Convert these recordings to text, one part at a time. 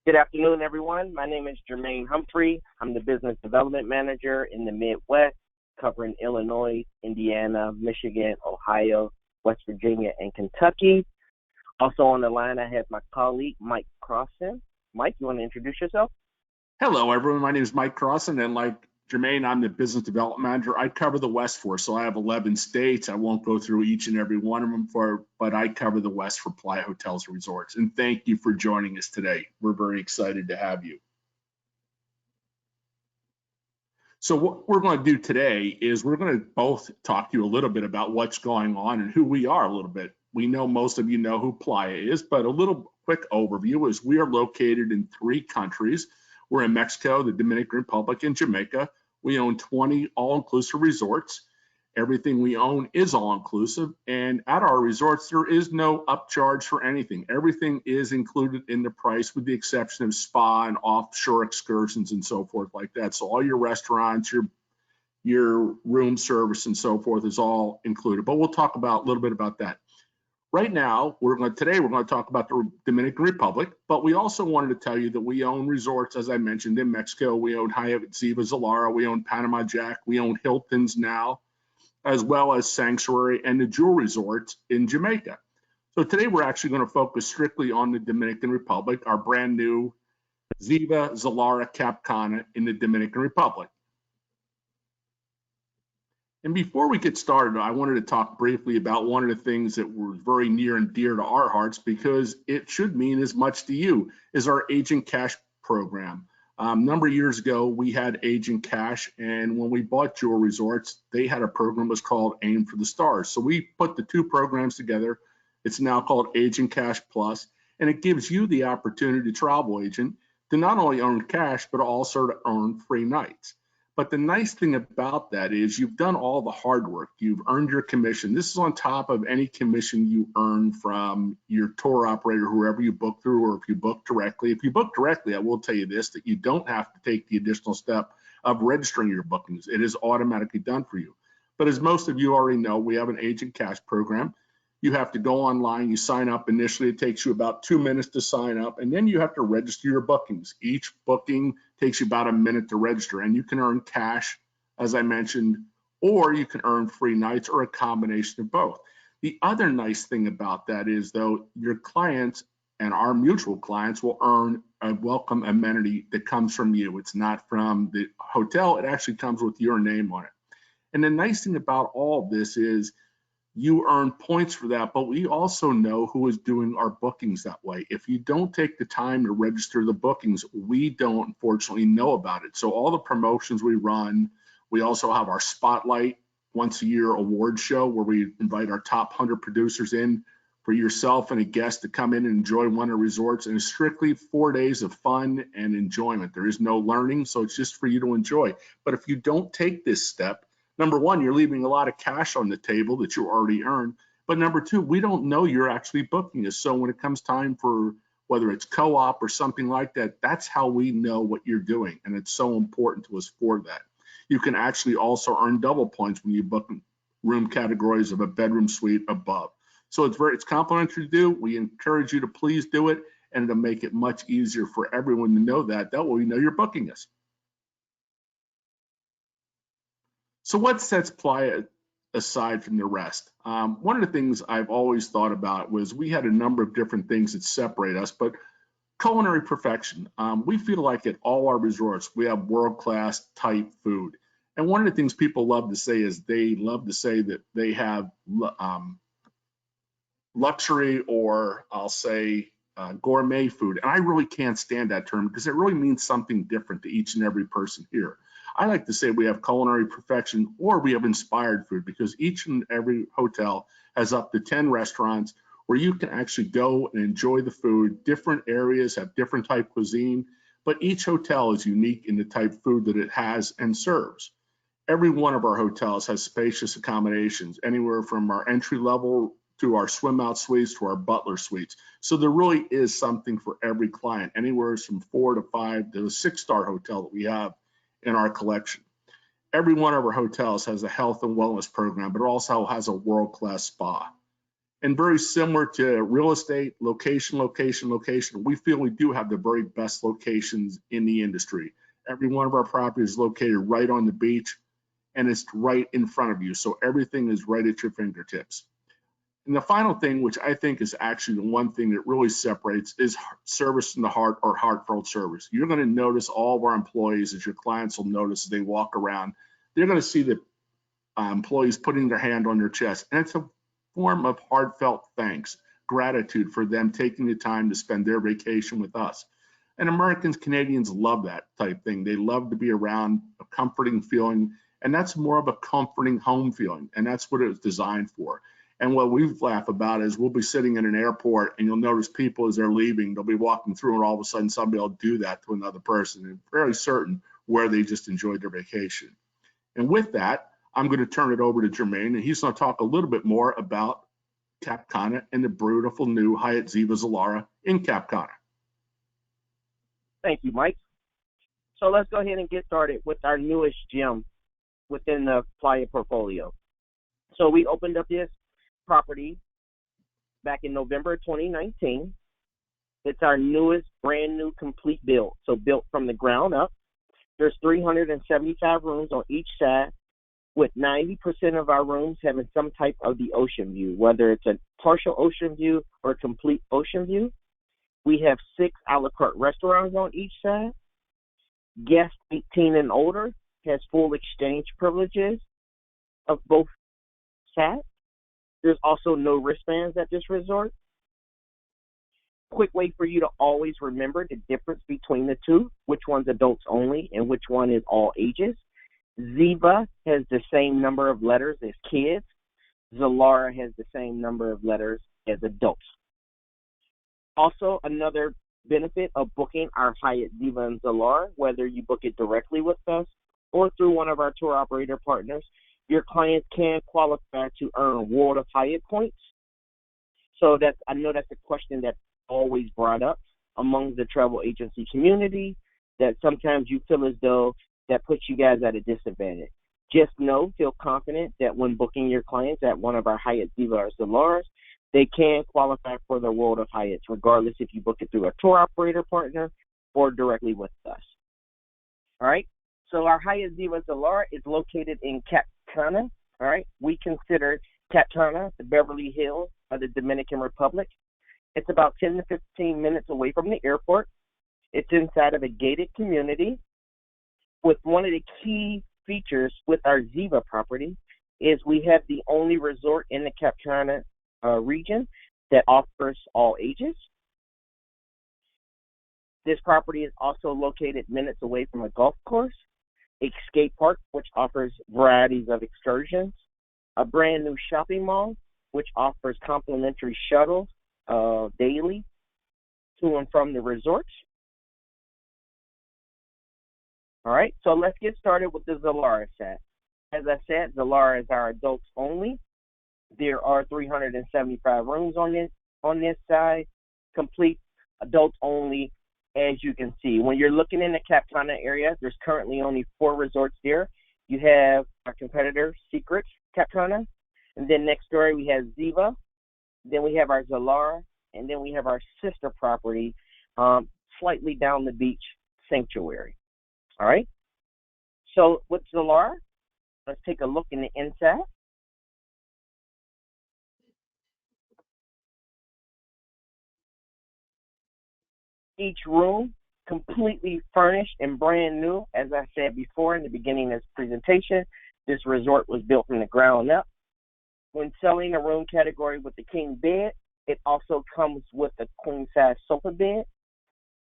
Good afternoon, everyone. My name is Jermaine Humphrey. I'm the Business Development Manager in the Midwest, covering Illinois, Indiana, Michigan, Ohio, West Virginia, and Kentucky. Also on the line, I have my colleague, Mike Crossan. Mike, you want to introduce yourself? Hello, everyone. My name is Mike Crossan, and like Jermaine, I'm the Business Development Manager. I cover the West for, so I have 11 states. I won't go through each and every one of them, but I cover the West for Playa Hotels and Resorts. And thank you for joining us today. We're very excited to have you. So what we're going to do today is we're going to both talk to you a little bit about what's going on and who we are a little bit. We know most of you know who Playa is, but a little quick overview is we are located in 3 countries. We're in Mexico, the Dominican Republic, and Jamaica. We own 20 all-inclusive resorts. Everything we own is all-inclusive, and at our resorts, there is no upcharge for anything. Everything is included in the price with the exception of spa and offshore excursions and so forth like that. So all your restaurants, your room service and so forth is all included, but we'll talk about a little bit about that. Right now, today we're going to talk about the Dominican Republic, but we also wanted to tell you that we own resorts, as I mentioned, in Mexico. We own Hyatt Ziva Zilara, we own Panama Jack, we own Hilton's now, as well as Sanctuary and the Jewel Resorts in Jamaica. So today we're actually going to focus strictly on the Dominican Republic, our brand new Ziva Zilara Cap Cana in the Dominican Republic. And before we get started, I wanted to talk briefly about one of the things that was very near and dear to our hearts because it should mean as much to you, is our Agent Cash program. A number of years ago, we had Agent Cash, and when we bought Jewel Resorts, they had a program that was called Aim for the Stars. So we put the 2 programs together. It's now called Agent Cash Plus, and it gives you the opportunity, travel agent, to not only earn cash, but also to earn free nights. But the nice thing about that is you've done all the hard work. You've earned your commission. This is on top of any commission you earn from your tour operator, whoever you book through, or if you book directly. If you book directly, I will tell you this, that you don't have to take the additional step of registering your bookings. It is automatically done for you. But as most of you already know, we have an Agent Cash program. You have to go online, you sign up initially. It takes you about 2 minutes to sign up, and then you have to register your bookings. Each booking takes you about a minute to register, and you can earn cash, as I mentioned, or you can earn free nights or a combination of both. The other nice thing about that is, though, your clients and our mutual clients will earn a welcome amenity that comes from you. It's not from the hotel. It actually comes with your name on it. And the nice thing about all of this is you earn points for that, but we also know who is doing our bookings that way. If you don't take the time to register the bookings, we don't unfortunately know about it. So all the promotions we run, we also have our Spotlight once a year award show where we invite our top 100 producers in for yourself and a guest to come in and enjoy one of the resorts. And it's strictly 4 days of fun and enjoyment. There is no learning, so it's just for you to enjoy. But if you don't take this step, number one, you're leaving a lot of cash on the table that you already earned. But number two, we don't know you're actually booking us. So when it comes time for whether it's co-op or something like that, that's how we know what you're doing. And it's so important to us for that. You can actually also earn double points when you book room categories of a bedroom suite above. So it's complimentary to do. We encourage you to please do it, and it'll make it much easier for everyone to know that. That way we know you're booking us. So what sets Playa aside from the rest? One of the things I've always thought about was we had a number of different things that separate us, but culinary perfection. We feel like at all our resorts, we have world-class type food. And one of the things people love to say is they love to say that they have luxury, or I'll say gourmet food. And I really can't stand that term because it really means something different to each and every person here. I like to say we have culinary perfection, or we have inspired food, because each and every hotel has up to 10 restaurants where you can actually go and enjoy the food. Different areas have different type cuisine, but each hotel is unique in the type of food that it has and serves. Every one of our hotels has spacious accommodations, anywhere from our entry level to our swim out suites to our butler suites. So there really is something for every client, anywhere from 4 to 5 to a 6-star hotel that we have in our collection. Every one of our hotels has a health and wellness program, but it also has a world-class spa. And very similar to real estate, location, location, location, we feel we do have the very best locations in the industry. Every one of our properties is located right on the beach, and it's right in front of you. So everything is right at your fingertips. And the final thing, which I think is actually the one thing that really separates, is service from the heart, or heartfelt service. You're going to notice all of our employees, as your clients will notice as they walk around, they're going to see the employees putting their hand on their chest. And it's a form of heartfelt thanks, gratitude for them taking the time to spend their vacation with us. And Americans, Canadians love that type thing. They love to be around a comforting feeling, and that's more of a comforting home feeling, and that's what it was designed for. And what we laugh about is we'll be sitting in an airport, and you'll notice people as they're leaving, they'll be walking through, and all of a sudden somebody will do that to another person, and very certain where they just enjoyed their vacation. And with that, I'm going to turn it over to Jermaine, and he's going to talk a little bit more about Cap Cana and the beautiful new Hyatt Ziva Zilara in Cap Cana. Thank you, Mike. So let's go ahead and get started with our newest gem within the Playa portfolio. So we opened up this property back in November 2019. It's our newest brand new complete build, so built from the ground up. There's 375 rooms on each side, with 90% of our rooms having some type of the ocean view, whether it's a partial ocean view or a complete ocean view. We have 6 a la carte restaurants on each side. Guests 18 and older has full exchange privileges of both sides. There's also no wristbands at this resort. Quick way for you to always remember the difference between the two, which one's adults only and which one is all ages. Ziva has the same number of letters as kids. Zilara has the same number of letters as adults. Also, another benefit of booking our Hyatt Ziva and Zilara, whether you book it directly with us or through one of our tour operator partners, your clients can qualify to earn World of Hyatt points. So I know that's a question that's always brought up among the travel agency community, that sometimes you feel as though that puts you guys at a disadvantage. Just feel confident that when booking your clients at one of our Hyatt Ziva or Zilaras, they can qualify for the World of Hyatts, regardless if you book it through a tour operator partner or directly with us. All right. So our Hyatt Ziva Zilara is located in Cap Cana. All right. We consider Cap Cana the Beverly Hills of the Dominican Republic. It's about 10 to 15 minutes away from the airport. It's inside of a gated community. With one of the key features with our Ziva property is we have the only resort in the Cap Cana region that offers all ages. This property is also located minutes away from a golf course, a skate park, which offers varieties of excursions, a brand new shopping mall, which offers complimentary shuttles daily to and from the resorts. All right, so let's get started with the Zilara set. As I said, Zilara is our adults only. There are 375 rooms on this side, complete adults only, as you can see. When you're looking in the Cap Cana area, there's currently only 4 resorts there. You have our competitor, Secret Cap Cana, and then next door we have Ziva, then we have our Zilara, and then we have our sister property slightly down the beach, Sanctuary. All right, so with Zilara, let's take a look in the inside. Each room completely furnished and brand new. As I said before in the beginning of this presentation, this resort was built from the ground up. When selling a room category with the king bed, it also comes with a queen size sofa bed.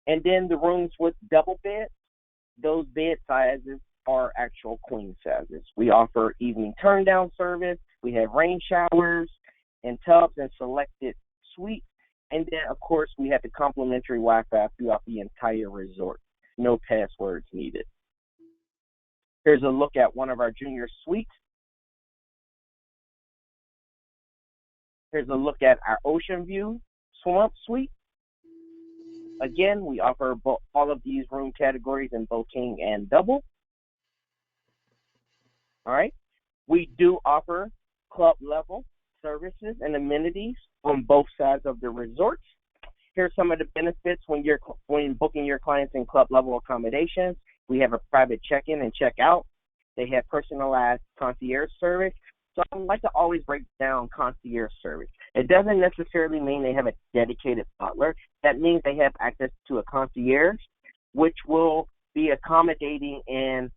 And then the rooms with double beds, those bed sizes are actual queen sizes. We offer evening turn down service. We have rain showers and tubs and selected suites. And then, of course, we have the complimentary Wi-Fi throughout the entire resort. No passwords needed. Here's a look at one of our junior suites. Here's a look at our ocean view swamp suite. Again, we offer all of these room categories in both king and double. All right. We do offer club level services and amenities on both sides of the resorts. Here's some of the benefits when booking your clients in club level accommodations. We have a private check-in and check-out. They have personalized concierge service. So I like to always break down concierge service. It doesn't necessarily mean they have a dedicated butler. That means they have access to a concierge, which will be accommodating and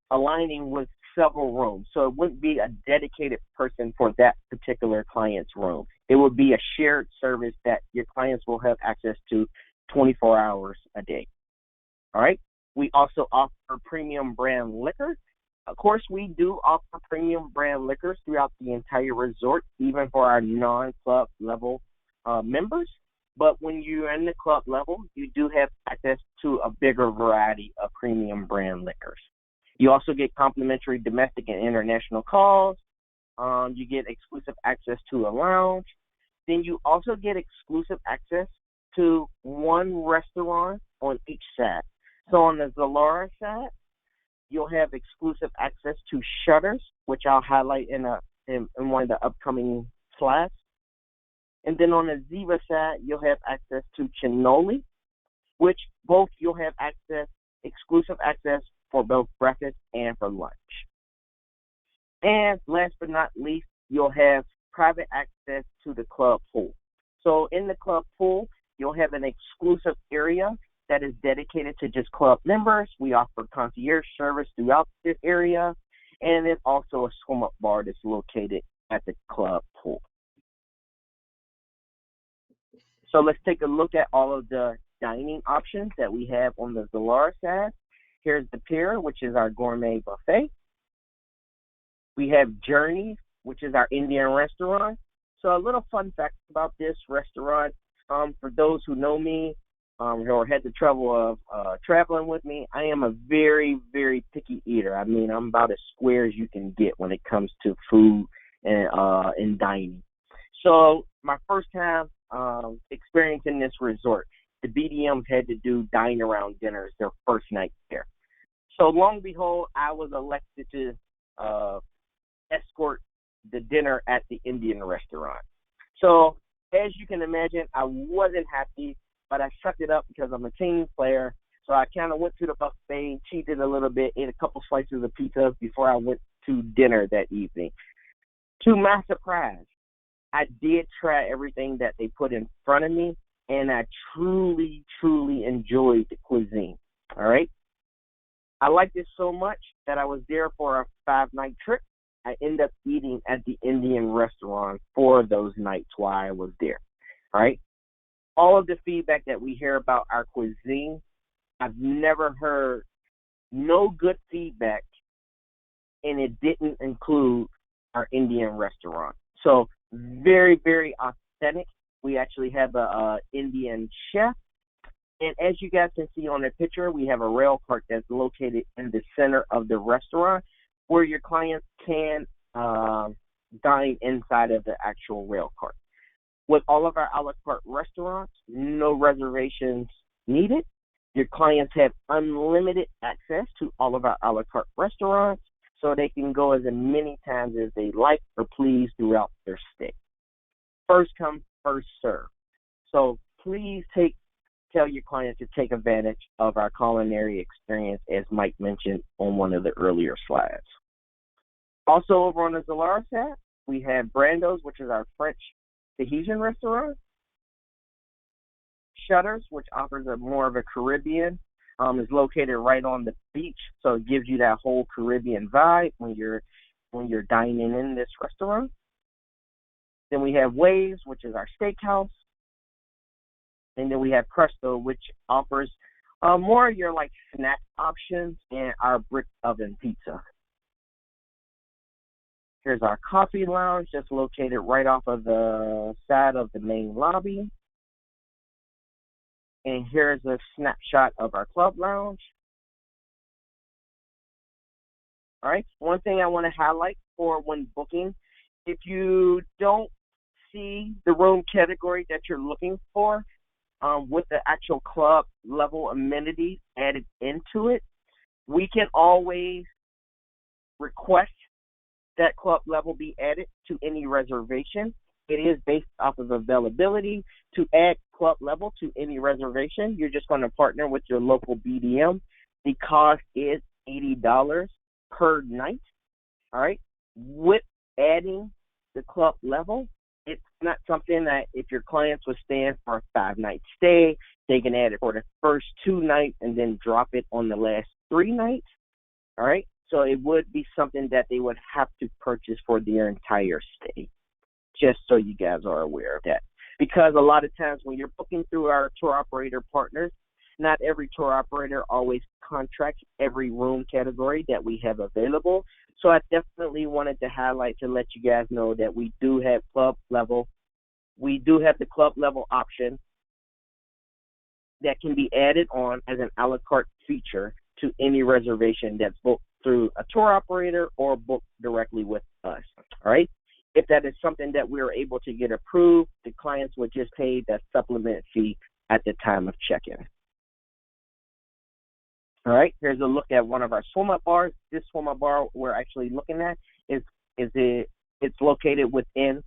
aligning with several rooms. So it wouldn't be a dedicated person for that particular client's room. It would be a shared service that your clients will have access to 24 hours a day. All right. We also offer premium brand liquor. Of course, we do offer premium brand liquors throughout the entire resort, even for our non-club level members. But when you're in the club level, you do have access to a bigger variety of premium brand liquors. You also get complimentary domestic and international calls. You get exclusive access to a lounge. Then you also get exclusive access to one restaurant on each side. So on the Zilara side, you'll have exclusive access to Shutters, which I'll highlight in one of the upcoming slides. And then on the Ziva side, you'll have access to Chinoli, which both you'll have exclusive access for both breakfast and for lunch. And last but not least, you'll have private access to the club pool. So in the club pool, you'll have an exclusive area that is dedicated to just club members. We offer concierge service throughout this area, and there's also a swim-up bar that's located at the club pool. So let's take a look at all of the dining options that we have on the Zilara side. Here's the Pier, which is our gourmet buffet. We have Journey, which is our Indian restaurant. So a little fun fact about this restaurant, for those who know me or had the trouble of traveling with me, I am a very, very picky eater. I mean, I'm about as square as you can get when it comes to food and dining. So my first time experiencing this resort, the BDMs had to do dine-around dinners their first night there. So long and behold, I was elected to escort the dinner at the Indian restaurant. So as you can imagine, I wasn't happy, but I sucked it up because I'm a team player. So I kind of went to the buffet, cheated a little bit, ate a couple slices of pizza before I went to dinner that evening. To my surprise, I did try everything that they put in front of me, and I truly, truly enjoyed the cuisine. All right? I liked it so much that I was there for a 5-night trip. I ended up eating at the Indian restaurant for those nights while I was there. All right? All of the feedback that we hear about our cuisine, I've never heard no good feedback, and it didn't include our Indian restaurant. So very, very authentic. We actually have a Indian chef. And as you guys can see on the picture, we have a rail cart that's located in the center of the restaurant where your clients can dine inside of the actual rail cart. With all of our a la carte restaurants, no reservations needed. Your clients have unlimited access to all of our a la carte restaurants, so they can go as many times as they like or please throughout their stay. First come, first serve. So please tell your clients to take advantage of our culinary experience, as Mike mentioned on one of the earlier slides. Also over on the Zilara side, we have Brando's, which is our French Tahitian restaurant. Shutters, which offers a more of a Caribbean, is located right on the beach, so it gives you that whole Caribbean vibe when you're dining in this restaurant. Then we have Waves, which is our steakhouse. And then we have Presto, which offers more of your like snack options, and our brick oven pizza. Here's our coffee lounge, just located right off of the side of the main lobby. And here's a snapshot of our club lounge. All right. One thing I want to highlight for when booking, if you don't see the room category that you're looking for, with the actual club level amenities added into it, we can always request that club level be added to any reservation. It is based off of availability. To add club level to any reservation, you're just going to partner with your local BDM. The cost is $80 per night. All right. With adding the club level, it's not something that if your clients were staying for a 5-night stay, they can add it for the first 2 nights and then drop it on the last 3 nights. All right. So it would be something that they would have to purchase for their entire stay, just so you guys are aware of that. Because a lot of times when you're booking through our tour operator partners, not every tour operator always contracts every room category that we have available. So I definitely wanted to highlight to let you guys know that we do have club level. We do have the club level option that can be added on as an a la carte feature to any reservation that's booked through a tour operator or booked directly with us. All right. If that is something that we are able to get approved, the clients would just pay that supplement fee at the time of check-in. All right, here's a look at one of our swim-up bars. This swim-up bar we're actually looking at it's located within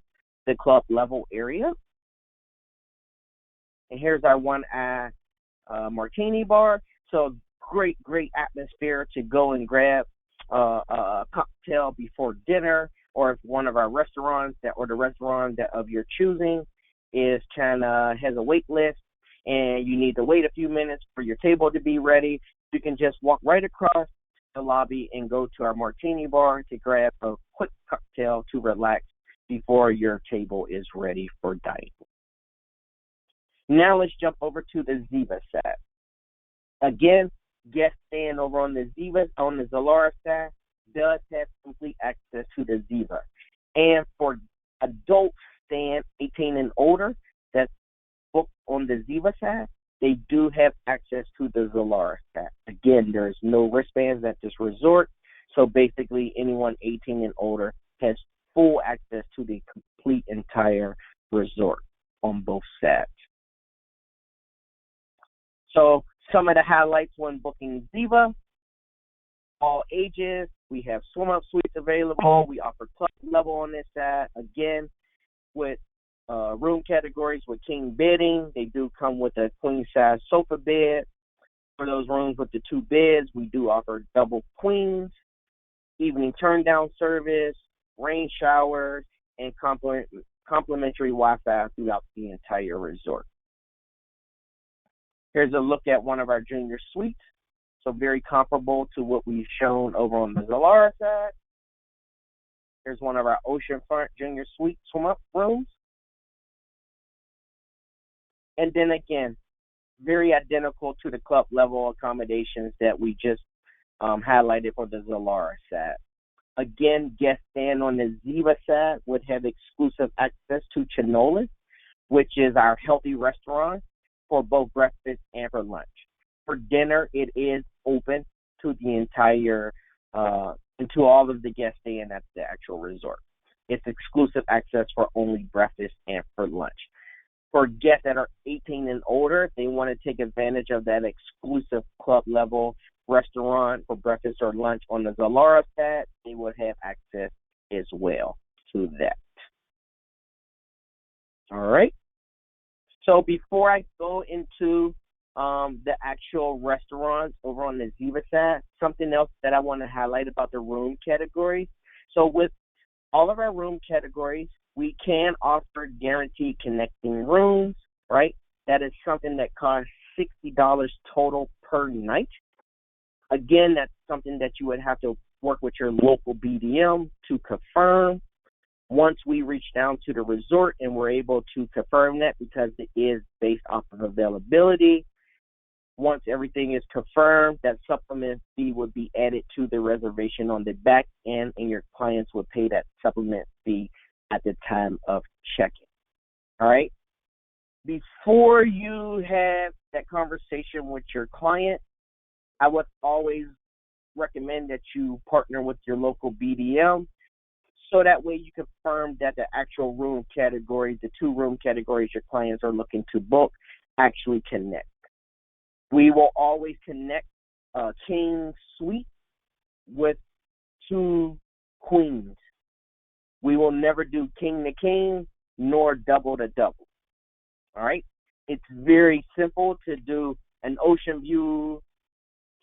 the club level area. And here's our one martini bar. So great atmosphere to go and grab a cocktail before dinner, or if one of our restaurants the restaurant that of your choosing is has a wait list and you need to wait a few minutes for your table to be ready, you can just walk right across the lobby and go to our martini bar to grab a quick cocktail to relax before your table is ready for dining. Now let's jump over to the Ziva side. Again, guests staying over on the Zilara side does have complete access to the Ziva. And for adults staying 18 and older that's booked on the Ziva side, they do have access to the Zilara side. Again, there's no wristbands at this resort, so basically anyone 18 and older has full access to the complete entire resort on both sides. So some of the highlights when booking Ziva: all ages. We have swim-up suites available. We offer club level on this side. Again, with room categories with king bedding. They do come with a queen-size sofa bed. For those rooms with the 2 beds, we do offer double queens, evening turn-down service, rain showers, and complimentary Wi-Fi throughout the entire resort. Here's a look at one of our junior suites. So very comparable to what we've shown over on the Zilara side. Here's one of our oceanfront junior suite swim-up rooms. And then again, very identical to the club level accommodations that we just highlighted for the Zilara side. Again, guests staying on the Ziva side would have exclusive access to Chinolas, which is our healthy restaurant for both breakfast and for lunch. For dinner, it is open to the entire, and to all of the guests staying at the actual resort. It's exclusive access for only breakfast and for lunch. For guests that are 18 and older, if they want to take advantage of that exclusive club level restaurant for breakfast or lunch on the Zilara side, they would have access as well to that. All right. So before I go into the actual restaurants over on the Ziva side, something else that I want to highlight about the room categories. So with all of our room categories, we can offer guaranteed connecting rooms, right? That is something that costs $60 total per night. Again, that's something that you would have to work with your local BDM to confirm. Once we reach down to the resort and we're able to confirm that, because it is based off of availability, once everything is confirmed, that supplement fee would be added to the reservation on the back end, and your clients would pay that supplement fee at the time of check-in. All right? Before you have that conversation with your client, I would always recommend that you partner with your local BDM, so that way you confirm that the actual room categories, the 2 room categories your clients are looking to book, actually connect. We will always connect a king suite with 2 queens We will never do king to king nor double to double. All right? It's very simple to do an ocean view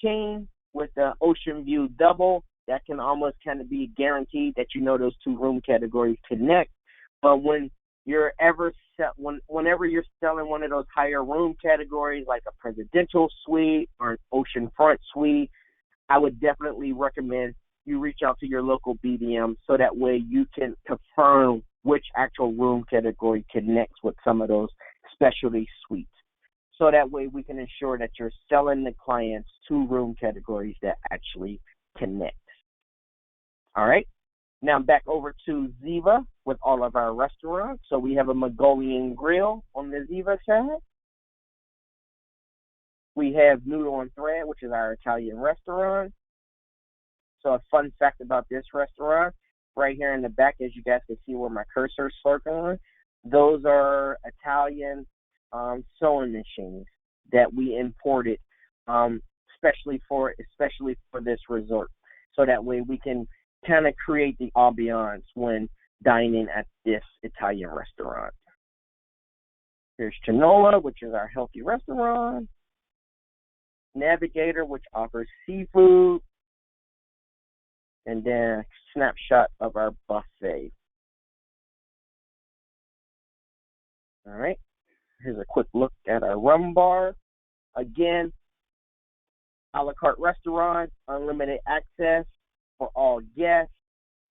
king with the ocean view double. That can almost kind of be guaranteed that you know those two room categories connect. But whenever you're selling one of those higher room categories like a presidential suite or an oceanfront suite, I would definitely recommend you reach out to your local BDM so that way you can confirm which actual room category connects with some of those specialty suites. So that way we can ensure that you're selling the clients two room categories that actually connect. All right. Now back over to Ziva with all of our restaurants. So we have a Mongolian grill on the Ziva side. We have Noodle on Thread, which is our Italian restaurant. So a fun fact about this restaurant, right here in the back, as you guys can see where my cursor is circling, those are Italian sewing machines that we imported, especially for this resort. So that way we can kind of create the ambiance when dining at this Italian restaurant. Here's Chinola, which is our healthy restaurant. Navigator, which offers seafood. And then a snapshot of our buffet. All right. Here's a quick look at our rum bar. Again, a la carte restaurant, unlimited access for all guests.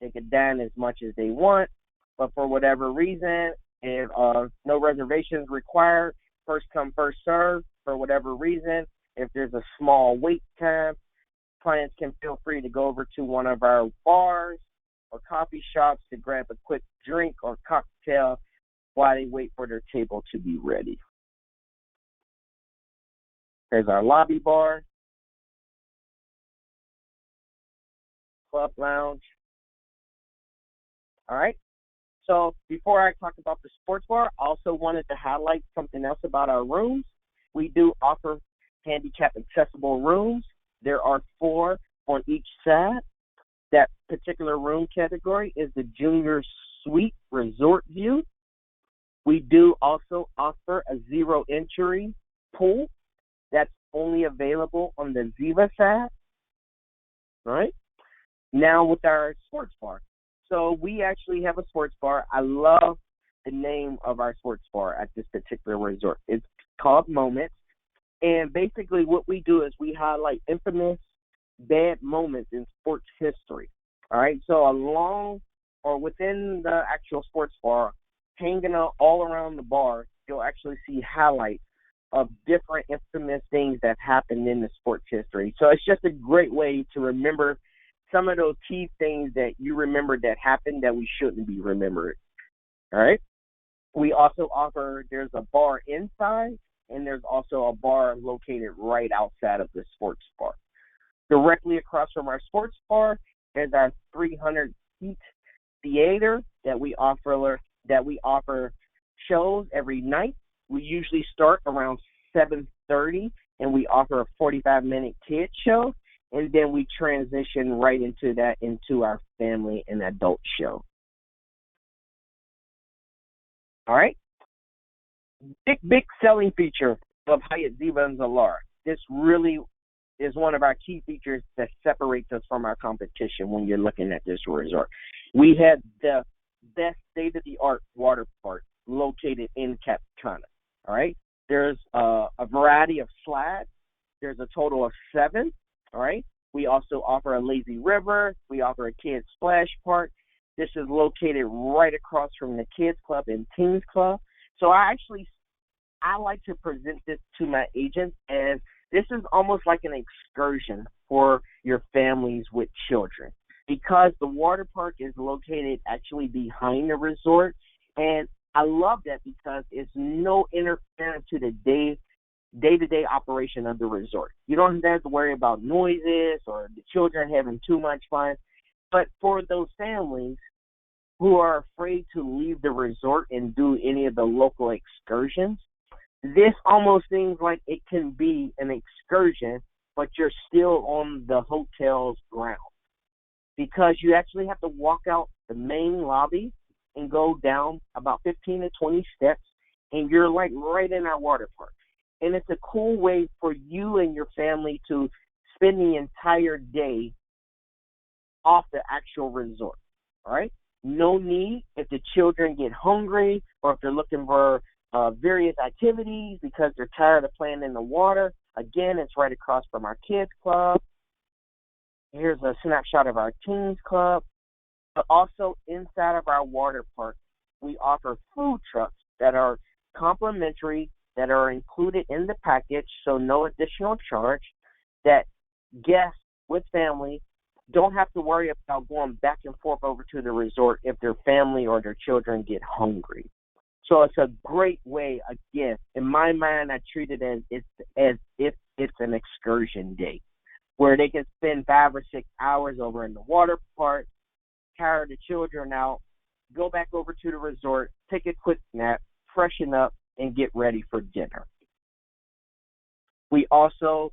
They can dine as much as they want, but for whatever reason, and no reservations required, first come, first serve. For whatever reason, if there's a small wait time, clients can feel free to go over to one of our bars or coffee shops to grab a quick drink or cocktail while they wait for their table to be ready. There's our lobby bar, club lounge. All right. So before I talk about the sports bar, I also wanted to highlight something else about our rooms. We do offer handicap accessible rooms. There are 4 on each side. That particular room category is the Junior Suite Resort View. We do also offer a zero entry pool that's only available on the Ziva side. All right. Now with our sports bar. So we actually have a sports bar. I love the name of our sports bar at this particular resort. It's called Moments. And basically what we do is we highlight infamous bad moments in sports history. All right. So along or within the actual sports bar, hanging out all around the bar, you'll actually see highlights of different infamous things that happened in the sports history. So it's just a great way to remember some of those key things that you remember that happened that we shouldn't be remembered. All right. We also offer, there's a bar inside, and there's also a bar located right outside of the sports bar. Directly across from our sports bar is our 300-seat theater that we offer shows every night. We usually start around 7:30, and we offer a 45-minute kids show, and then we transition right into our family and adult show. All right. Big selling feature of Hyatt Ziva and Zilara. This really is one of our key features that separates us from our competition when you're looking at this resort. We had the best state-of-the-art water park located in Cap Cana. All right. There's a variety of slides. There's a total of 7. All right. We also offer a lazy river. We offer a kids splash park. This is located right across from the kids club and teens club. So I like to present this to my agents as this is almost like an excursion for your families with children, because the water park is located actually behind the resort. And I love that because it's no interference to the day-to-day operation of the resort. You don't have to worry about noises or the children having too much fun. But for those families who are afraid to leave the resort and do any of the local excursions, this almost seems like it can be an excursion, but you're still on the hotel's ground, because you actually have to walk out the main lobby and go down about 15 to 20 steps, and you're like right in our water park. And it's a cool way for you and your family to spend the entire day off the actual resort. All right? No need if the children get hungry or if they're looking for various activities because they're tired of playing in the water. Again, it's right across from our kids club. Here's a snapshot of our teens club. But also inside of our water park, we offer food trucks that are complimentary, that are included in the package, so no additional charge, that guests with family don't have to worry about going back and forth over to the resort if their family or their children get hungry. So it's a great way, again, in my mind, I treat it as if it's an excursion day where they can spend 5 or 6 hours over in the water park, tire the children out, go back over to the resort, take a quick nap, freshen up, and get ready for dinner. We also,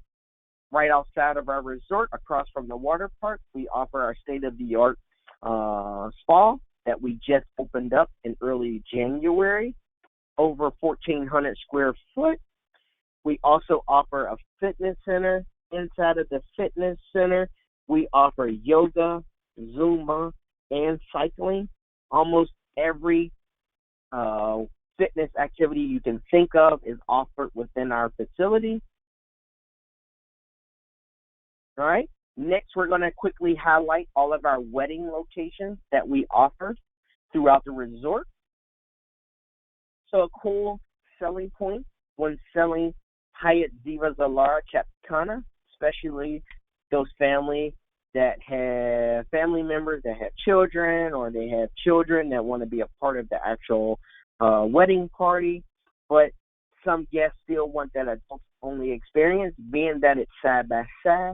right outside of our resort, across from the water park, we offer our state-of-the-art spa that we just opened up in early January, over 1,400 square foot. We also offer a fitness center. Inside of the fitness center, we offer yoga, Zumba, and cycling. Almost every fitness activity you can think of is offered within our facility. All right. Next, we're going to quickly highlight all of our wedding locations that we offer throughout the resort. So a cool selling point when selling Hyatt Ziva Zilara Cap Cana, especially those families that have family members that have children, or they have children that want to be a part of the actual wedding party, but some guests still want that adult-only experience, being that it's side by side.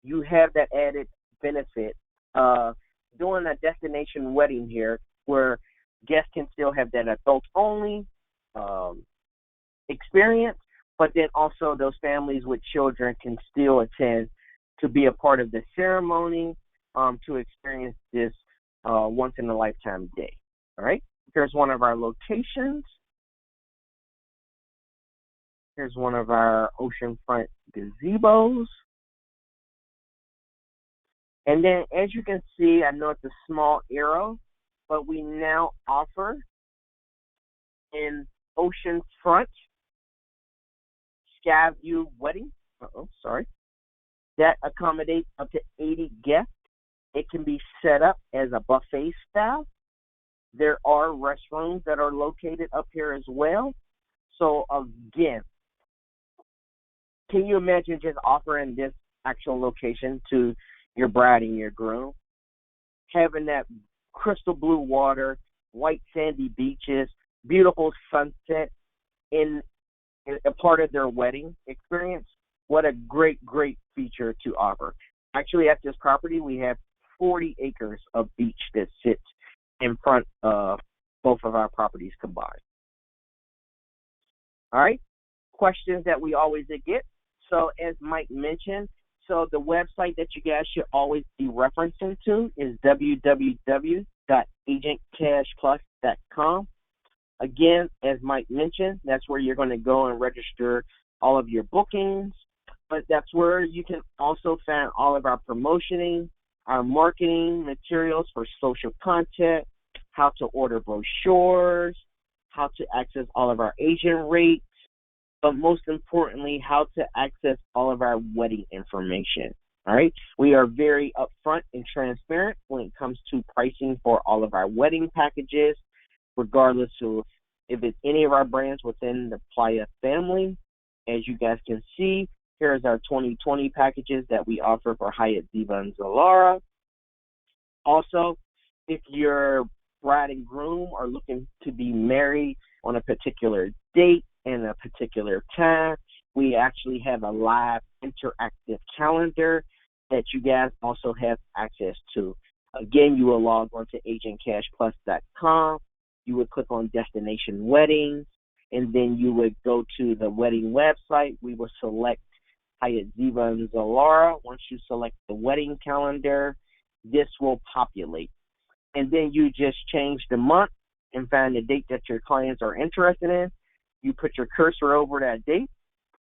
You have that added benefit doing a destination wedding here where guests can still have that adult-only experience, but then also those families with children can still attend to be a part of the ceremony, to experience this once-in-a-lifetime day. All right? Here's one of our locations. Here's one of our oceanfront gazebos. And then, as you can see, I know it's a small arrow, but we now offer an oceanfront sky view wedding. That accommodates up to 80 guests. It can be set up as a buffet style. There are restrooms that are located up here as well. So again, can you imagine just offering this actual location to your bride and your groom? Having that crystal blue water, white sandy beaches, beautiful sunset in a part of their wedding experience. What a great, great feature to offer. Actually, at this property, we have 40 acres of beach that sits in front of both of our properties combined. All right, questions that we always get. So as Mike mentioned, so the website that you guys should always be referencing to is www.agentcashplus.com. Again, as Mike mentioned, that's where you're going to go and register all of your bookings, but that's where you can also find all of our promotioning, our marketing materials for social content, how to order brochures, how to access all of our agent rates, but most importantly, how to access all of our wedding information. All right. We are very upfront and transparent when it comes to pricing for all of our wedding packages, regardless of if it's any of our brands within the Playa family. As you guys can see, here's our 2020 packages that we offer for Hyatt Ziva and Zilara. Also, if your bride and groom are looking to be married on a particular date and a particular time, we actually have a live interactive calendar that you guys also have access to. Again, you will log on to agentcashplus.com. You would click on Destination Weddings, and then you would go to the wedding website. We will select Hyatt Ziva and Zilara. Once you select the wedding calendar, this will populate. And then you just change the month and find the date that your clients are interested in. You put your cursor over that date.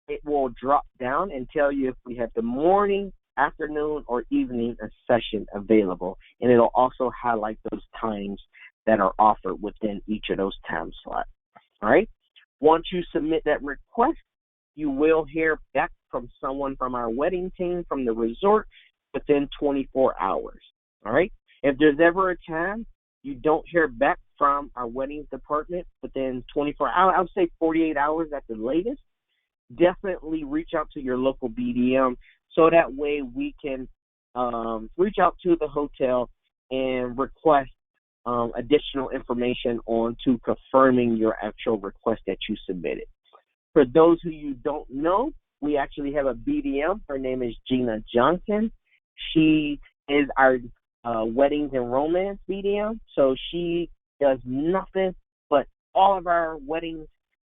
It will drop down and tell you if we have the morning, afternoon, or evening session available. And it'll also highlight those times that are offered within each of those time slots. All right. Once you submit that request, you will hear back from someone from our wedding team from the resort within 24 hours. All right. If there's ever a time you don't hear back from our weddings department within 24 hours, I would say 48 hours at the latest, definitely reach out to your local BDM so that way we can reach out to the hotel and request additional information on to confirming your actual request that you submitted. For those who you don't know, we actually have a BDM. Her name is Gina Johnson. She is our weddings and romance BDM. So she does nothing but all of our weddings,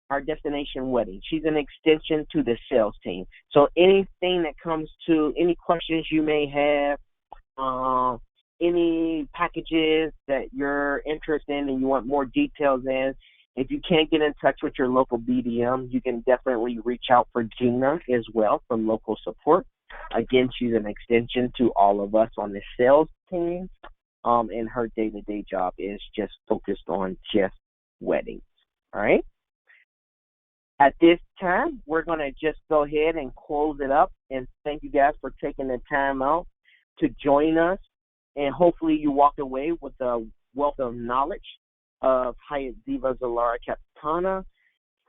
our destination weddings. She's an extension to the sales team. So anything that comes to any questions you may have, any packages that you're interested in and you want more details in, if you can't get in touch with your local BDM, you can definitely reach out for Gina as well from local support. Again, she's an extension to all of us on the sales team, and her day-to-day job is just focused on just weddings. All right? At this time, we're going to just go ahead and close it up, and thank you guys for taking the time out to join us, and hopefully you walk away with a wealth of knowledge of Hyatt Ziva, Zilara, Cap Cana,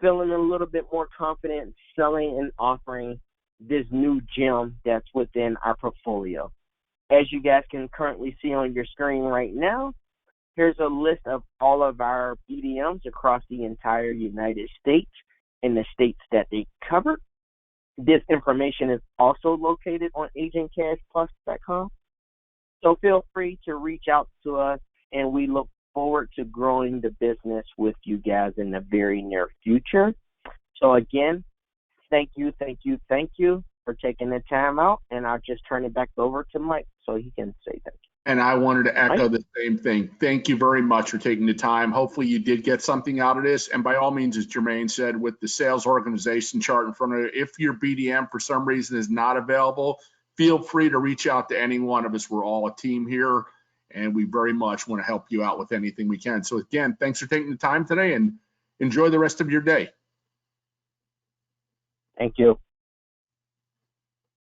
feeling a little bit more confident selling and offering this new gem that's within our portfolio. As you guys can currently see on your screen right now, here's a list of all of our BDMs across the entire United States and the states that they cover. This information is also located on agentcashplus.com. So feel free to reach out to us, and we look forward to growing the business with you guys in the very near future. So again, thank you for taking the time out, and I'll just turn it back over to Mike so he can say thank you. And I wanted to echo the same thing. Thank you very much for taking the time. Hopefully you did get something out of this. And by all means, as Jermaine said, with the sales organization chart in front of you, if your BDM for some reason is not available, feel free to reach out to any one of us. We're all a team here, and we very much want to help you out with anything we can. So again, thanks for taking the time today, and enjoy the rest of your day. Thank you.